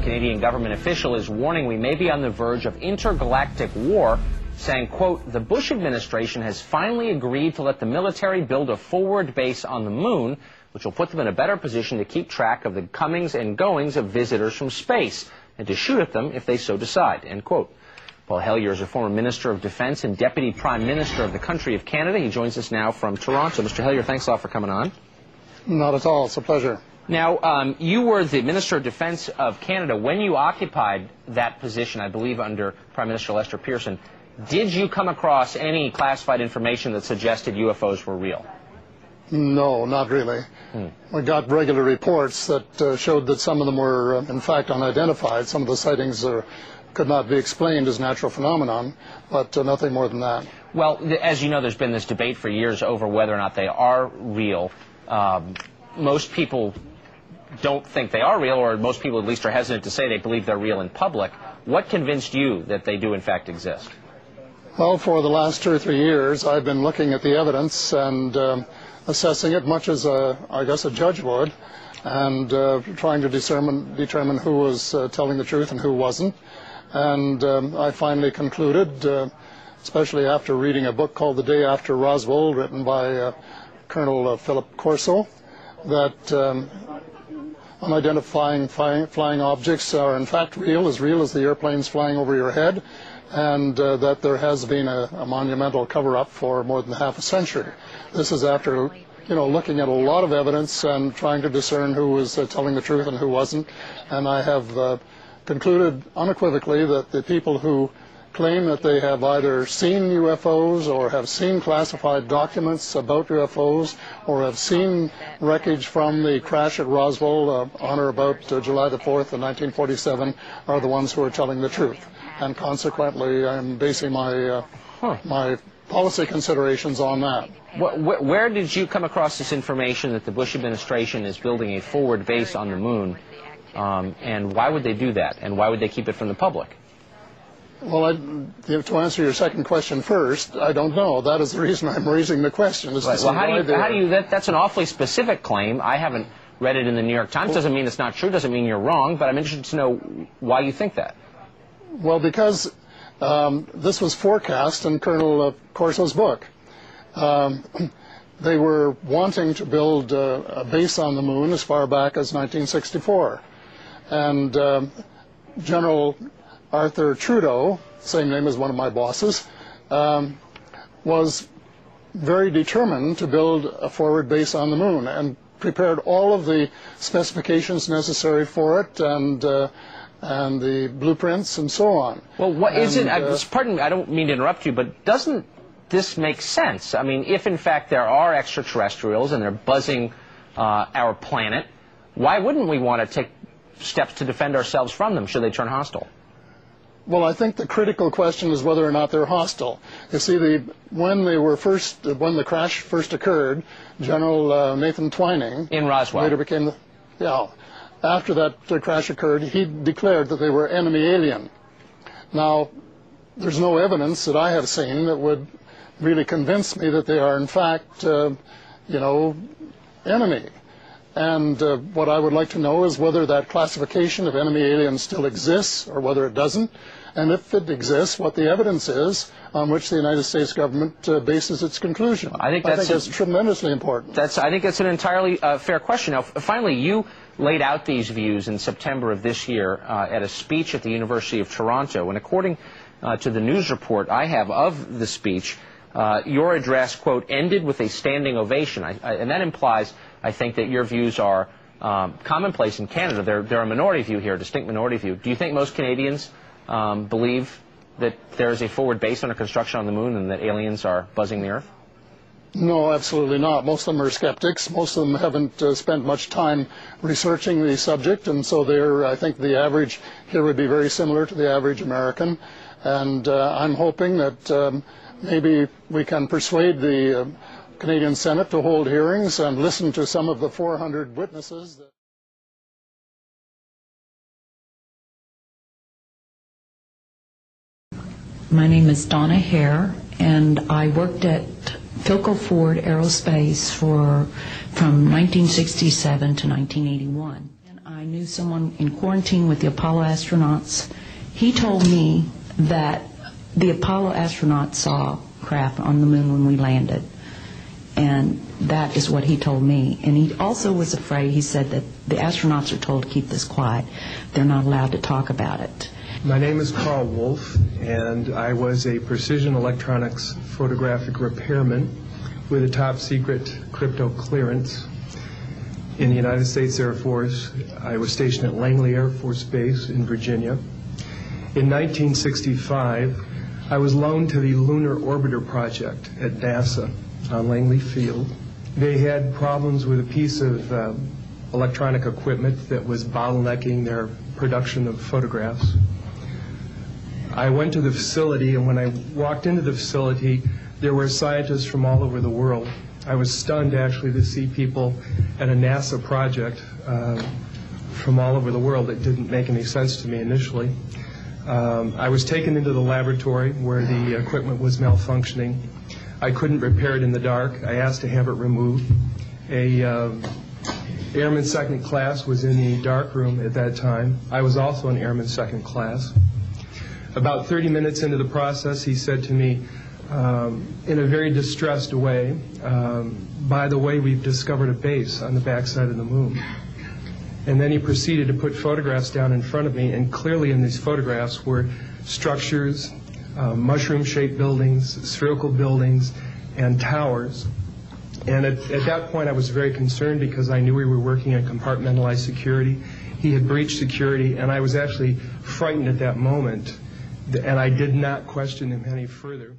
Canadian government official is warning we may be on the verge of intergalactic war, saying, quote, the Bush administration has finally agreed to let the military build a forward base on the moon, which will put them in a better position to keep track of the comings and goings of visitors from space and to shoot at them if they so decide, end quote. Paul Hellyer is a former Minister of Defense and Deputy Prime Minister of the country of Canada. He joins us now from Toronto. Mr. Hellyer, thanks a lot for coming on. Not at all. It's a pleasure. Now, you were the Minister of Defense of Canada when you occupied that position, I believe, under Prime Minister Lester Pearson. Did you come across any classified information that suggested UFOs were real? No, not really. We got regular reports that showed that some of them were, in fact, unidentified. Some of the sightings could not be explained as natural phenomenon, but nothing more than that. Well, as you know, there's been this debate for years over whether or not they are real. Most people don't think they are real, or most people at least are hesitant to say they believe they're real in public. What convinced you that they do in fact exist? Well, for the last 2 or 3 years, I've been looking at the evidence and assessing it much as, I guess, a judge would, and trying to determine who was telling the truth and who wasn't. And I finally concluded, especially after reading a book called The Day After Roswell, written by Colonel Philip Corso, that unidentified flying objects are in fact real as the airplanes flying over your head, and that there has been a monumental cover-up for more than half a century. This is after, looking at a lot of evidence and trying to discern who was telling the truth and who wasn't. And I have concluded unequivocally that the people who claim that they have either seen UFOs or have seen classified documents about UFOs or have seen wreckage from the crash at Roswell on or about July the 4th of 1947 are the ones who are telling the truth. And consequently, I'm basing my my policy considerations on that. Where did you come across this information that the Bush administration is building a forward base on the moon? And why would they do that? And why would they keep it from the public? Well, to answer your second question first, I don't know. That is the reason I'm raising the question. Right. Well, how do you that's an awfully specific claim. I haven't read it in the New York Times. Doesn't mean it's not true. Doesn't mean you're wrong. But I'm interested to know why you think that. Well, because this was forecast in Colonel Corso's book. They were wanting to build a base on the moon as far back as 1964. And General Arthur Trudeau, same name as one of my bosses, was very determined to build a forward base on the moon and prepared all of the specifications necessary for it and the blueprints and so on. Well, what is it? Pardon me, I don't mean to interrupt you, but doesn't this make sense? I mean, if in fact there are extraterrestrials and they're buzzing our planet, why wouldn't we want to take steps to defend ourselves from them should they turn hostile? Well, I think the critical question is whether or not they're hostile. You see, when the crash first occurred, General Nathan Twining in Roswell later became after that crash occurred, he declared that they were enemy alien. Now, there's no evidence that I have seen that would really convince me that they are in fact, enemy. And what I would like to know is whether that classification of enemy alien still exists or whether it doesn't, and if it exists, what the evidence is on which the United States government bases its conclusion. I think that's tremendously important. I think that's an entirely fair question. Now, finally, you laid out these views in September of this year at a speech at the University of Toronto, and according to the news report I have of the speech, your address, quote, ended with a standing ovation, and that implies, I think, that your views are commonplace in Canada. They're a minority view here, a distinct minority view. Do you think most Canadians believe that there is a forward base under construction on the moon and that aliens are buzzing the Earth? No, absolutely not. Most of them are skeptics. Most of them haven't spent much time researching the subject, and so I think the average here would be very similar to the average American. And I'm hoping that maybe we can persuade the Canadian Senate to hold hearings and listen to some of the 400 witnesses. My name is Donna Hare, and I worked at Philco Ford Aerospace from 1967 to 1981. And I knew someone in quarantine with the Apollo astronauts. He told me that the Apollo astronauts saw craft on the moon when we landed. And that is what he told me. And he also was afraid, he said that the astronauts are told to keep this quiet. They're not allowed to talk about it. My name is Carl Wolf, and I was a precision electronics photographic repairman with a top secret crypto clearance in the United States Air Force. I was stationed at Langley Air Force Base in Virginia. In 1965, I was loaned to the Lunar Orbiter Project at NASA on Langley Field. They had problems with a piece of electronic equipment that was bottlenecking their production of photographs. I went to the facility, and when I walked into the facility, there were scientists from all over the world. I was stunned, actually, to see people at a NASA project from all over the world. It didn't make any sense to me initially. I was taken into the laboratory where the equipment was malfunctioning. I couldn't repair it in the dark. I asked to have it removed. A airman second class was in the dark room at that time. I was also an airman second class. About 30 minutes into the process, he said to me, in a very distressed way, by the way, we've discovered a base on the backside of the moon. And then he proceeded to put photographs down in front of me, and clearly in these photographs were structures, mushroom-shaped buildings, spherical buildings, and towers. And at that point I was very concerned because I knew we were working on compartmentalized security. He had breached security, and I was actually frightened at that moment, and I did not question him any further.